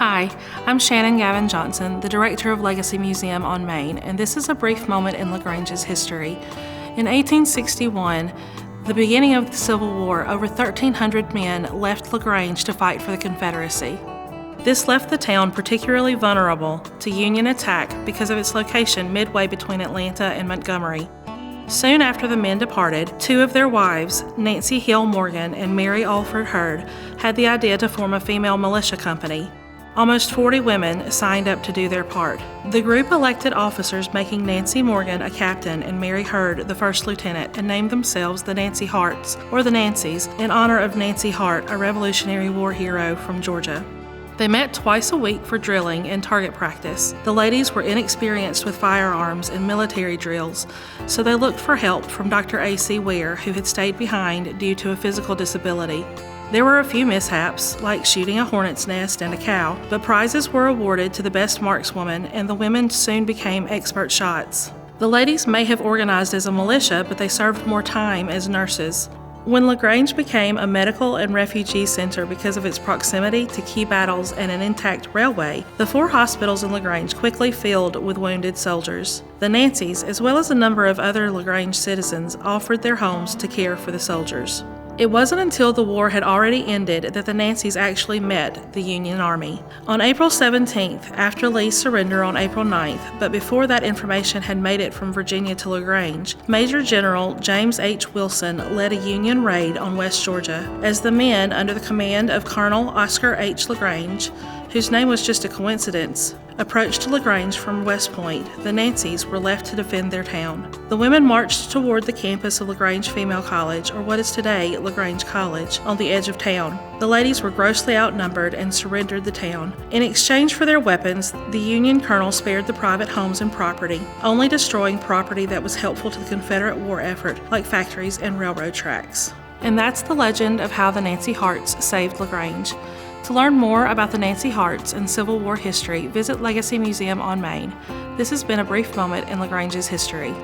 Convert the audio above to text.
Hi, I'm Shannon Gavin Johnson, the director of Legacy Museum on Main, and this is a brief moment in LaGrange's history. In 1861, the beginning of the Civil War, over 1,300 men left LaGrange to fight for the Confederacy. This left the town particularly vulnerable to Union attack because of its location midway between Atlanta and Montgomery. Soon after the men departed, two of their wives, Nancy Hill Morgan and Mary Alford Hurd, had the idea to form a female militia company. Almost 40 women signed up to do their part. The group elected officers, making Nancy Morgan a captain and Mary Hurd the first lieutenant, and named themselves the Nancy Harts, or the Nancys, in honor of Nancy Hart, a Revolutionary War hero from Georgia. They met twice a week for drilling and target practice. The ladies were inexperienced with firearms and military drills, so they looked for help from Dr. A.C. Ware, who had stayed behind due to a physical disability. There were a few mishaps, like shooting a hornet's nest and a cow, but prizes were awarded to the best markswoman, and the women soon became expert shots. The ladies may have organized as a militia, but they served more time as nurses. When LaGrange became a medical and refugee center because of its proximity to key battles and an intact railway, the 4 hospitals in LaGrange quickly filled with wounded soldiers. The Nancys, as well as a number of other LaGrange citizens, offered their homes to care for the soldiers. It wasn't until the war had already ended that the Nancys actually met the Union Army. On April 17th, after Lee's surrender on April 9th, but before that information had made it from Virginia to LaGrange, Major General James H. Wilson led a Union raid on West Georgia. As the men, under the command of Colonel Oscar H. LaGrange, whose name was just a coincidence, approached LaGrange from West Point, the Nancys were left to defend their town. The women marched toward the campus of LaGrange Female College, or what is today LaGrange College, on the edge of town. The ladies were grossly outnumbered and surrendered the town. In exchange for their weapons, the Union colonel spared the private homes and property, only destroying property that was helpful to the Confederate war effort, like factories and railroad tracks. And that's the legend of how the Nancy Harts saved LaGrange. To learn more about the Nancy Harts and Civil War history, visit Legacy Museum on Main. This has been a brief moment in LaGrange's history.